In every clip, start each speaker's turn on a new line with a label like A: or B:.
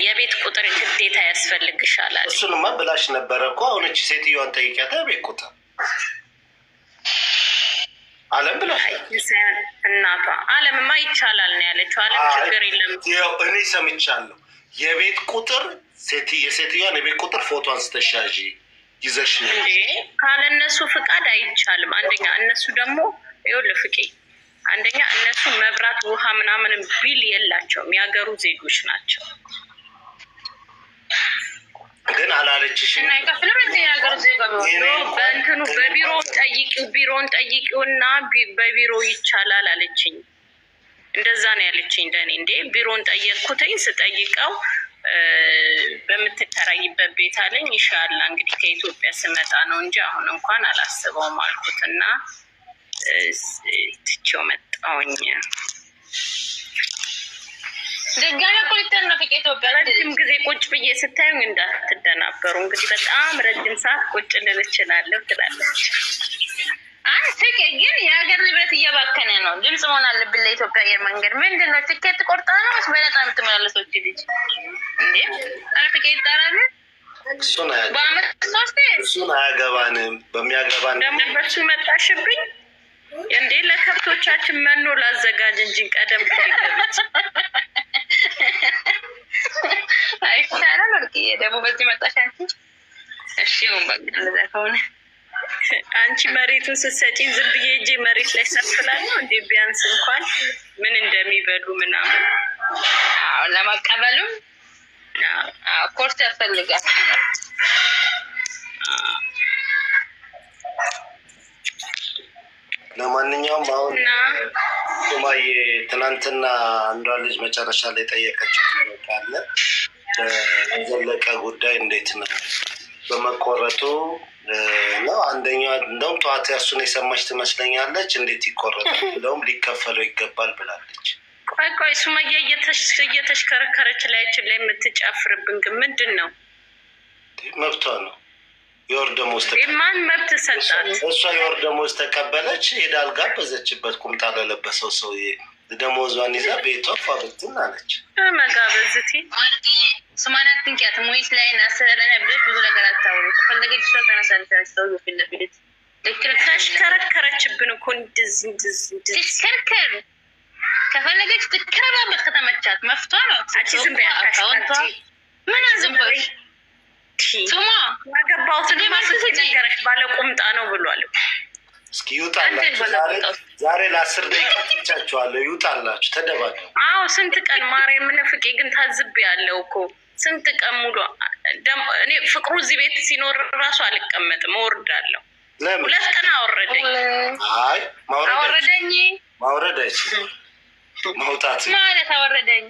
A: የቤት ቁጥር ግዴታ ያስፈልግሻል አለ።
B: እሱንማ ብላሽ ነበረ እኮ። አሁን እቺ ሴትዮዋን ጠይቂያት የቤት ቁጥር አለም ብላሽ
A: እናቷ አለምማ ይቻላል ነው ያለችው። አለም ችግር የለም
B: እኔ ሰምቻለሁ። የቤት ቁጥር የሴትዮዋን የቤት ቁጥር ፎቶ አንስተሻዥ ይዘሽ ነው
A: እንዴ? ካለ እነሱ ፍቃድ አይቻልም። አንደኛ እነሱ ደግሞ ይኸውልህ ፍቄ፣ አንደኛ እነሱ መብራት ውሃ ምናምን ቢል የላቸውም፣ የሀገሩ ዜጎች ናቸው።
B: ግን አላለችሽ
A: እና ይከፍሉ እንዴ? የሀገሩ ዜጋ በእንትኑ በቢሮ ጠይቂው፣ ቢሮን ጠይቂውና በቢሮ ይቻላል አለችኝ። እንደዛ ነው ያለችኝ ለእኔ። እንዴ ቢሮን ጠየቅኩትኝ። ስጠይቀው በምትከራይበት ቤት አለኝ። ይሻላ እንግዲህ ከኢትዮጵያ ስመጣ ነው እንጂ አሁን እንኳን አላስበውም አልኩት እና ትቼው መጣሁኝ።
C: ደጋና ኮሊተር ነው ከኢትዮጵያ
A: ረጅም ጊዜ ቁጭ ብዬ ስታዩኝ እንዳትደናበሩ። እንግዲህ በጣም ረጅም ሰዓት ቁጭ ልል እችላለሁ ትላለች።
C: ፍቄ ግን የሀገር ንብረት እየባከነ ነው። ድምፅ መሆን አለብን ለኢትዮጵያ አየር መንገድ። ምንድን ነው ትኬት ቆርጣ ነው ወይስ በነፃ የምትመላለሰው ልጅ እንዴ? ፍቄ ይጣራል። በአመት
B: እሱን አያገባንም። በሚያገባን
A: ደግሞ በሱ መጣሽብኝ እንዴ? ለከብቶቻችን መኖ ላዘጋጅ እንጂ ቀደም ብለሽ
C: አይቻልም። ደግሞ በዚህ መጣሽ አንቺ። እሺ በቃ እንደዛ ከሆነ
A: አንቺ መሬቱን ስትሰጪኝ ዝም ብዬ እጄ መሬት ላይ ሰፍላለሁ እንዴ? ቢያንስ እንኳን ምን እንደሚበሉ ምናምን
C: ለመቀበሉም ኮርስ ያስፈልጋል።
B: ለማንኛውም አሁን ሱማዬ ትናንትና አንዷ ልጅ መጨረሻ ላይ ጠየቀችው ካለ የዘለቀ ጉዳይ እንዴት ነው በመቆረጡ ነው። አንደኛ እንደውም ጠዋት ያሱን የሰማች ትመስለኛለች። እንዴት ይቆረጣል ብለውም ሊከፈለው ይገባል ብላለች።
A: ቆይ ሱማያ እየተሽከረከረች ላያችን ላይ የምትጫፍርብን ግን ምንድን ነው?
B: መብቷ ነው። የወር ደመወዝ
A: ማን መብት ሰጣት?
B: እሷ የወር ደመወዝ ተቀበለች። ሄዳ አልጋበዘችበት ቁምጣ ለለበሰው ሰውዬ ደመወዟን ይዛ ቤቷ ፏብትን አለች።
A: መጋበዝቲ
C: ስማናት ትንኪያት ሞይስ ላይ ናሰረነ ብለሽ ብዙ ነገር አታውሩ። ከፈለገች እሷ ተነሳለች። ሰው ፊት ለፊት
A: ተሽከረከረችብን እኮ
C: ትሽከርከር። ከፈለገች ትከረባበት ከተመቻት መፍቷ ነው።
A: አንቺ ዝም በይ አታሽቃንቺ።
C: ምን አዝንበሽ ሱማ
A: ያገባሁትን ነገረሽ ባለ ቁምጣ ነው ብሏል።
B: እስኪ ይውጣላችሁ። ዛሬ ለ10 ደቂቃ ትቻችኋለሁ። ይውጣላችሁ፣ ተደባደቡ።
A: አዎ ስንት ቀን ማርያምን ፍቄ ግን ታዝብ ያለው እኮ ስንት ቀን ሙሉ እኔ ፍቅሩ እዚህ ቤት ሲኖር እራሱ አልቀመጥም፣ እወርዳለሁ። 2 ቀን አወረደኝ።
B: አይ
C: አወረደኝ
B: ማውረድ አይችልም መውጣት
C: ማለት አወረደኝ።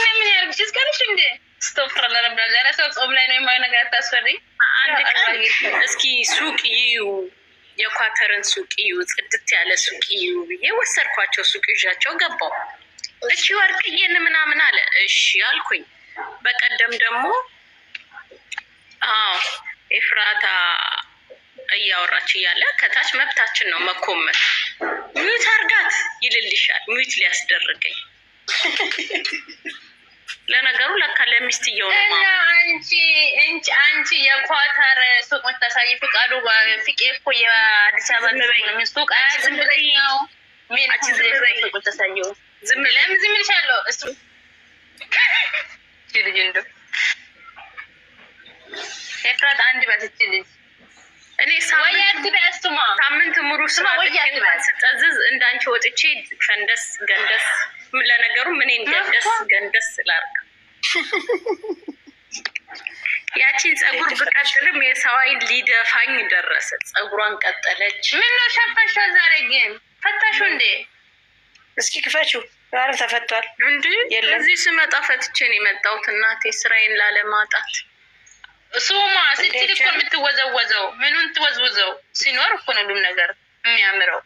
C: ምን ያርግሽ? እስከልሽ እንዴ ስቶፍራ ለረብላ ለራስህ ጾም ላይ ነው የማይሆን ነገር አታስፈሪኝ።
A: አንድ ቀን እስኪ ሱቅ ይዩ፣ የኳተርን ሱቅ ይዩ፣ ጽድት ያለ ሱቅ ይዩ ብዬ ወሰድኳቸው። ሱቅ ይዣቸው ገባው። እሺ ወርቅዬን ምናምን አለ። እሺ አልኩኝ። በቀደም ደግሞ ኤፍራታ እያወራች እያለ ከታች መብታችን ነው መኮመት፣ ሚዩት አርጋት ይልልሻል። ሚዩት ሊያስደርገኝ ለነገሩ ለካ ለሚስትየው ነው።
C: እና አንቺ የኳታር ሱቆች ታሳይ ፍቃዱ ፍቄ እኮ የአዲስ አበባ ሱቅ ዝም ብለኝ ነው ሱቆች ታሳየው። ለምን ዝም ልሻለሁ? እሱ ልጅ እንደ ኤፍራት አንድ በትች ልጅ እኔ ሳምንት ሙሉ ስማ ስጠዝዝ እንዳንቺ ወጥቼ ፈንደስ ገንደስ ለነገሩ ምኔን ገንደስ ላርግ። ያቺን ጸጉር ብቀጥልም የሰው አይን ሊደፋኝ ደረሰ። ጸጉሯን ቀጠለች። ምን ነው ሸፈሻ? ዛሬ ግን ፈታሹ እንዴ?
D: እስኪ ክፈችው። ዛሬ ተፈቷል
A: እንዴ? እዚህ ስመጣ ፈትቼ ነው የመጣሁት እናቴ ስራዬን ላለማጣት።
C: ሱማ ስትል እኮ የምትወዘወዘው ምኑን ትወዝውዘው? ሲኖር እኮ ነው ሁሉም ነገር የሚያምረው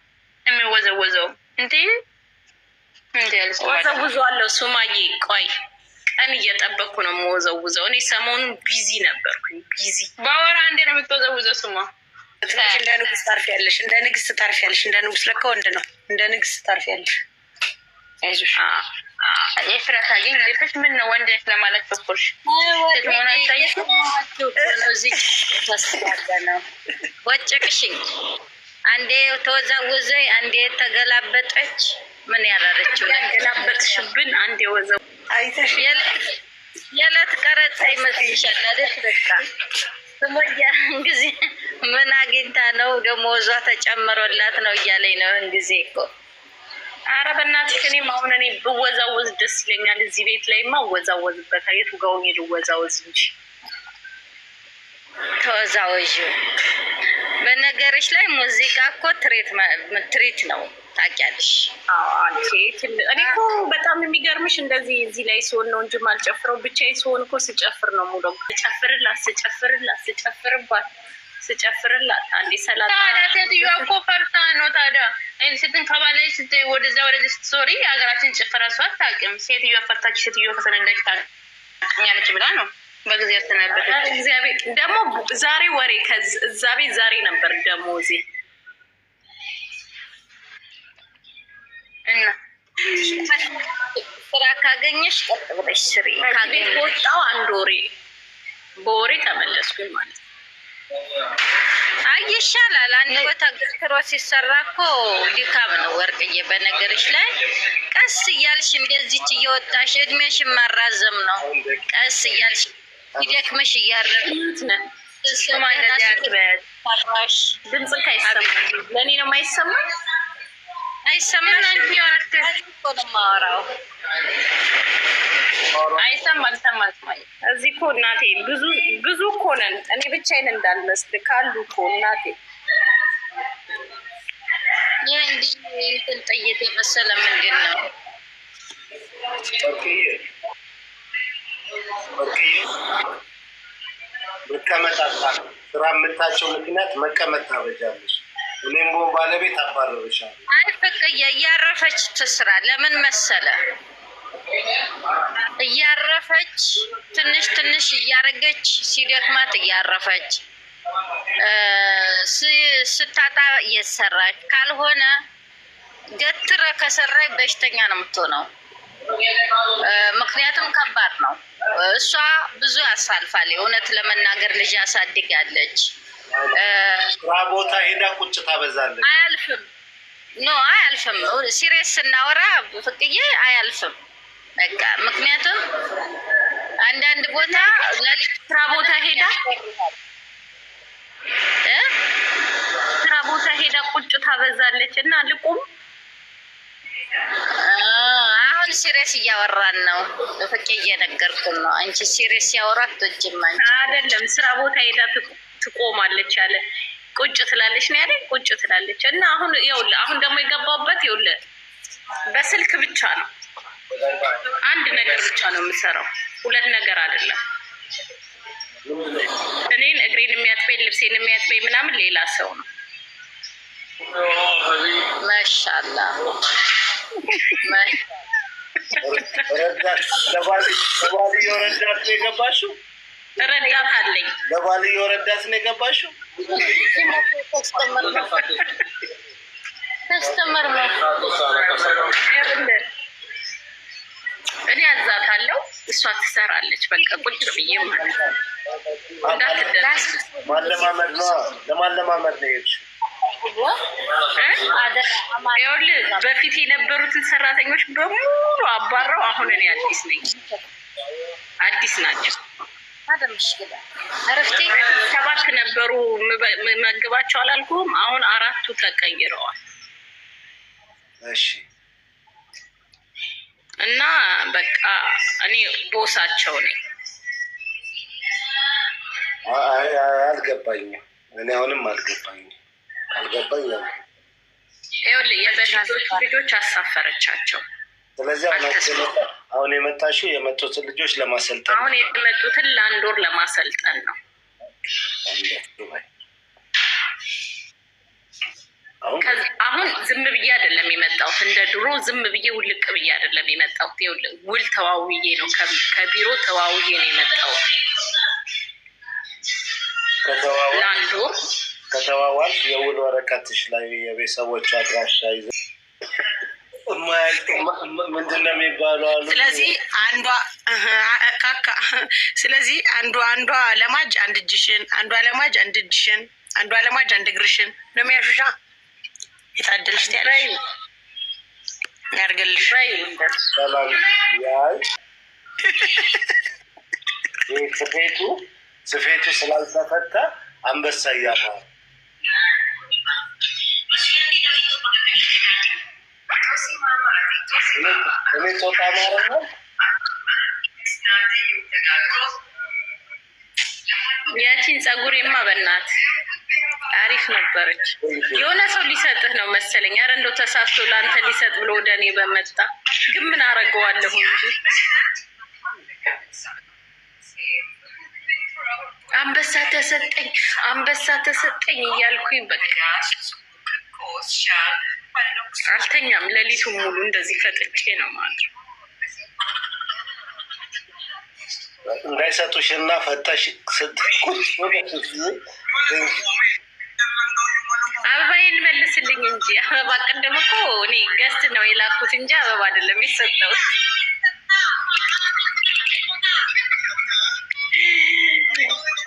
C: የሚወዘወዘው። እንዴ
A: ወዘውዘዋለሁ ሱማዬ። ቆይ ቀን እየጠበቅኩ ነው የምወዘውዘው። እኔ ሰሞኑን ቢዚ ነበርኩኝ። ቢዚ
C: በወር አንዴ ነው የምትወዘውዘው ሱማ።
D: እንደ ንጉስ ታርፊያለሽ፣ እንደ ንግስት ታርፊያለሽ። እንደ ንጉስ ለካ ወንድ ነው። እንደ ንግስት ታርፊያለሽ። አይዞሽ።
C: የፍራታ ግን ልብሽ ምን ነው ወንድ ነሽ ለማለት በኩልሽ ሆነ ነው ወጭቅሽኝ አንዴ ተወዛወዘ አንዴ ተገላበጠች ምን ያላረችው
A: ገላበጥሽብን አንዴ ወዘው
D: አይተሽ
C: የዕለት ቀረጻ ይመስልሻል አይደል? በቃ ስሞያ ጊዜ ምን አግኝታ ነው ደሞዟ ተጨምሮላት ነው እያለኝ ነው ጊዜ እኮ።
A: ኧረ በእናትሽ እኔም አሁን እኔ ብወዛወዝ ደስ ይለኛል። እዚህ ቤት ላይማ እወዛወዝበታል። የቱ ጋውን ልወዛወዝ እንጂ
C: ተወዛወዥ። በነገርሽ ላይ ሙዚቃ እኮ ትሪት ነው ታውቂያለሽ።
A: እኔ እኮ በጣም የሚገርምሽ እንደዚህ እዚህ ላይ ሲሆን ነው እንጂ ማልጨፍረው ብቻዬን ሲሆን እኮ ስጨፍር ነው ሙሉ ስጨፍርላት አንዴ ሰላም።
C: ታዲያ ሴትዮዋ እኮ ፈርታ ነው ታዲያ ስትንከባለች ወደዛ ወደዚህ ስትዞሪ የሀገራችን ጭፈራ እሷ አታውቅም። ሴትዮዋ ፈርታች ሴትዮዋ ከተነዳች ታኛለች ብላ ነው በጊዜ ያስተናበደ።
A: እግዚአብሔር ደግሞ ዛሬ ወሬ ከዛ ቤት ዛሬ ነበር ደግሞ እዚህ
C: እና ስራ ካገኘሽ ቀጥ ብለሽ ስሪ።
A: ካገኘሽ ወጣው አንድ ወሬ በወሬ ተመለስኩኝ ማለት ነው።
C: አይ ይሻላል። አንድ ቦታ ገትሮ ሲሰራ እኮ ድካም ነው ወርቅዬ። በነገርሽ ላይ ቀስ እያልሽ እንደዚች እየወጣሽ እድሜሽን ማራዘም ነው። ቀስ እያልሽ ይደክምሽ እያረግት ነ
A: ድምፅ ካይሰማኝ ለእኔ ነው የማይሰማኝ።
C: አይሰማሽ ማወራው አይሰማል።
A: እዚህ እኮ እናቴ ብዙ እኮ ነን። እኔ ብቻዬን እንዳልመስል ካሉ እኮ እናቴ
C: ይህ እንትን ጥይት የመሰለ ምንድን ነው?
B: መቀመጥ ስራ የምታቸው ምክንያት መቀመጥ ታበጃለሽ። እኔም ቦን ባለቤት አባረርሻለሁ።
C: አይ ፍቅዬ እያረፈች ትስራ። ለምን መሰለ እያረፈች ትንሽ እያረገች ሲደክማት እያረፈች ስታጣ እየሰራች ካልሆነ ገትረ ከሰራች በሽተኛ ነው የምትሆነው። ምክንያቱም ከባድ ነው። እሷ ብዙ ያሳልፋል። እውነት ለመናገር ልጅ ያሳድጋለች።
B: ስራ ቦታ ሄዳ ቁጭ ታበዛለች።
C: አያልፍም አያልፍም። ሲሪየስ ስናወራ ፍቅዬ አያልፍም በቃ። ምክንያቱም አንዳንድ ቦታ
A: ስራ ቦታ ሄዳ ቁጭ ታበዛለች እና ልቁም።
C: አሁን ሲሪየስ እያወራን ነው ፍቅዬ፣ እየነገርኩን ነው። አንቺ ሲሪየስ ያወራት ተጅማኝ
A: አይደለም። ስራ ቦታ ሄዳ ትቆማለች አለ ቁጭ ትላለች ነው ያለ ቁጭ ትላለች። እና አሁን ደግሞ የገባውበት በስልክ ብቻ ነው። አንድ ነገር ብቻ ነው የምሰራው፣ ሁለት ነገር አይደለም። እኔን እግሬን የሚያጥበኝ ልብሴን የሚያጥበኝ ምናምን ሌላ ሰው ነው።
C: ማሻአላ
B: ለባልዮ ረዳት ነው የገባሽው?
A: ረዳት አለኝ።
B: ለባልዮ ረዳት ነው የገባሽው?
C: ከስተመር ነው።
A: እኔ አዛታለሁ፣ እሷ ትሰራለች። በቃ ቁጭ ብዬ ማለት ነው።
B: ማለማመድ ነው። ለማለማመድ ነው የሄድሽው?
A: ይኸውልህ በፊት የነበሩትን ሰራተኞች በሙሉ አባረው አሁን እኔ አዲስ ነኝ። አዲስ ናቸው።
C: አረፍቴ
A: 7 ነበሩ መግባቸው አላልኩም። አሁን 4ቱ ተቀይረዋል።
B: እሺ።
A: እና በቃ እኔ ቦሳቸው ነኝ።
B: አልገባኝም። እኔ አሁንም አልገባኝም።
A: ይኸውልህ የበፊቶች ልጆች አሳፈረቻቸው።
B: ስለዚህ አሁን የመጡትን ልጆች ለማሰልጠን
A: አሁን የመጡትን ለ1 ወር ለማሰልጠን ነው። አሁን ዝም ብዬ አይደለም የመጣሁት። እንደ ድሮ ዝም ብዬ ውልቅ ብዬ አይደለም የመጣሁት። ይኸውልህ ውል ተዋውዬ ነው፣ ከቢሮ ተዋውዬ ነው የመጣሁት ለ1 ወር።
B: ከተዋዋልሽ የውል ወረቀትሽ ላይ የቤተሰቦች አድራሻ ይዘሽ ምንድን ነው የሚባለው አሉ።
D: ስለዚህ አንዷ ለማጅ አንድ እጅሽን፣ አንዷ ለማጅ አንድ እጅሽን፣ አንዷ ለማጅ አንድ እግርሽን ነው የሚያሹሻ። የታደልሽ ያለሽ ያርገልሽ።
B: ሰላም ያይ ስፌቱ ስላልተፈታ አንበሳ እያለ እኔ ጦጣ ማለት ነው።
A: ያቺን ጸጉሬማ በእናት አሪፍ ነበረች። የሆነ ሰው ሊሰጥህ ነው መሰለኝ። ኧረ እንደው ተሳስቶ ለአንተ ሊሰጥ ብሎ ወደ እኔ በመጣ ግን ምን አረገዋለሁ እንጂ አንበሳ ተሰጠኝ እያልኩኝ በቃ አልተኛም። ሌሊቱን ሙሉ እንደዚህ ፈጥጬ ነው ማለት ነው።
B: እንዳይሰጡሽና ፈታሽ
A: አበባዬን መልስልኝ እንጂ አበባ ቅድም እኮ እኔ ገስት ነው የላኩት እንጂ አበባ አይደለም የሰጠሁት።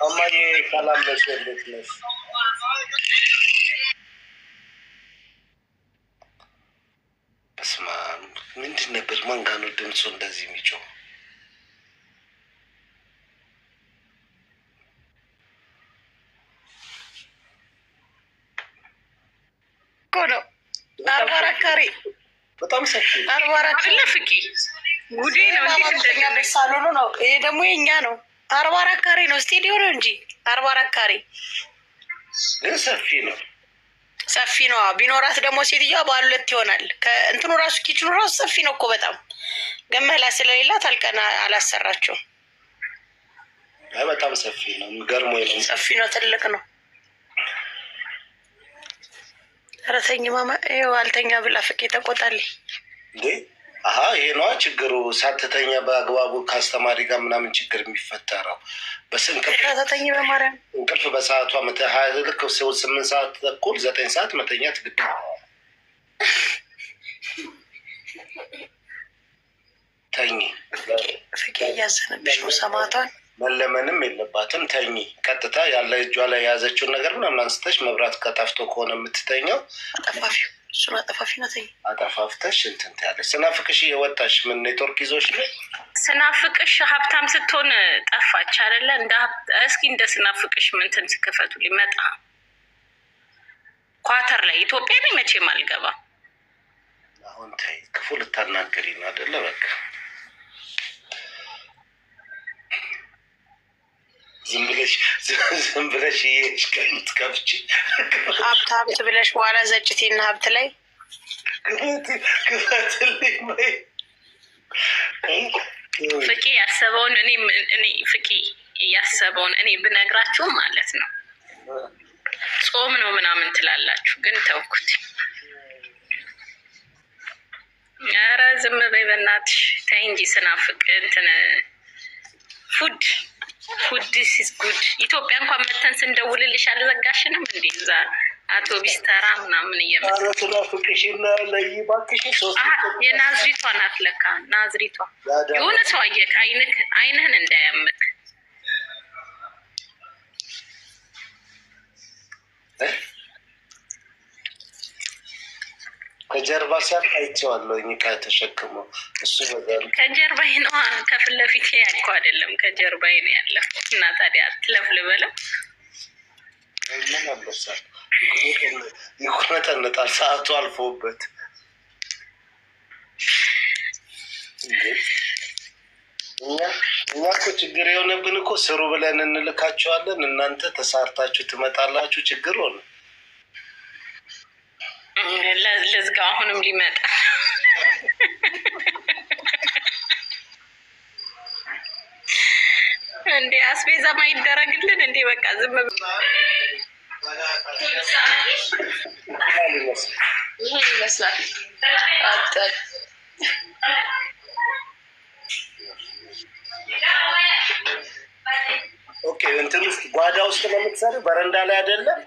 B: እማዬ ሰላም ነሽ? እንዴት ነሽ? በስመ አብ ምንድን ነበር? ማን ጋር ነው ድምፁ እንደዚህ የሚጮህ?
D: ነው አርባራካሪ
B: በጣም ሰፊ
D: አርባራካሪ
A: ፍቂ ጉዴ ነው። እንዴት
D: ሳሎኑ ነው። ይሄ ደግሞ የኛ ነው። አርባራካሪ ነው። ስቱዲዮ ነው እንጂ አርባራካሪ
B: ግን ሰፊ ነው።
D: ሰፊ ነው። ቢኖራት ደግሞ ሴትዮዋ ባለ ሁለት ይሆናል። ከእንትኑ ራሱ ኪችኑ ራሱ ሰፊ ነው እኮ በጣም ግን መላ ስለሌላት አልቀና አላሰራችውም።
B: በጣም ሰፊ ነው። የሚገርመው ነው።
D: ሰፊ ነው። ትልቅ ነው። ኧረ ተኝ ማማ። ይኸው አልተኛ ብላ ፍቄ ተቆጣልኝ
B: እንዴ? ይሄ ነዋ ችግሩ። ሳትተኛ በአግባቡ ከአስተማሪ ጋር ምናምን ችግር የሚፈጠረው
D: በስንቅተኝ በማርያም
B: እንቅልፍ በሰዓቷ ልክ 8 ሰዓት ተኩል 9 ሰዓት መተኛት ግድ ተኝ።
D: ፍቄ እያዘነብሽ ነው። ሰማቷን
B: መለመንም የለባትም። ተኝ ቀጥታ ያለ እጇ ላይ የያዘችውን ነገር ምናምን አንስተሽ መብራት ከጠፍቶ ከሆነ የምትተኛው
D: አጠፋፊው እሱን አጠፋፊ ነው። ተኝ
B: አጠፋፍተሽ እንትን ትያለሽ። ስናፍቅሽ እየወጣሽ ምን ኔትወርክ ይዞሽ ነው?
A: ስናፍቅሽ ሀብታም ስትሆን ጠፋች አይደለ? እስኪ እንደ ስናፍቅሽ ምንትን ስከፈቱ ሊመጣ ኳተር ላይ ኢትዮጵያ ላይ መቼም አልገባም።
B: አሁን ተይ፣ ክፉ ልታናገሪ ነው አይደለ? በቃ ዝም ብለሽ ይሄሽ ከምትከፍቺ
D: ሀብት ብለሽ በኋላ ዘጭቴና ሀብት ላይ
B: ክፈትልኝ ወይ
A: ፍቄ ያሰበውን እኔ ፍቄ ያሰበውን እኔ ብነግራችሁ ማለት ነው ጾም ነው ምናምን ትላላችሁ፣ ግን ተውኩት። ኧረ ዝም በይ በእናትሽ ተይ እንጂ ስናፍቅ እንትን ፉድ ኢዝ ጉድ። ኢትዮጵያ እንኳን መተን ስንደውልልሽ አልዘጋሽንም እንዴ? እዛ አውቶቢስ ተራ ምናምን እየመጣ
B: ስናፍቅሽና ለይ እባክሽ።
A: የናዝሪቷ ናት ለካ ናዝሪቷ። የሆነ ሰው አየክ አይንህን እንዳያምክ
B: ከጀርባ ሲያልቅ አይቼዋለሁ። እቃ ተሸክመው እሱ
A: ከጀርባዬ ነዋ፣ ከፊት ለፊቴ ያልኩ አይደለም፣ ከጀርባዬ ነው ያለው። እና ታዲያ አትለፍ ልበለው?
B: ምን አለሳል ይቁነጠነጣል፣ ሰዓቱ አልፎበት። እኛ እኮ ችግር የሆነብን እኮ ስሩ ብለን እንልካቸዋለን። እናንተ ተሳርታችሁ ትመጣላችሁ። ችግር ሆነ።
A: ለዝጋ አሁንም ሊመጣ እንዴ? አስቤዛ ማይደረግልን እንዴ? በቃ ዝም ይሄን ይመስላል።
B: ኦኬ እንትን ውስጥ ጓዳ ውስጥ ነው የምትሰሪው? በረንዳ ላይ አይደለም?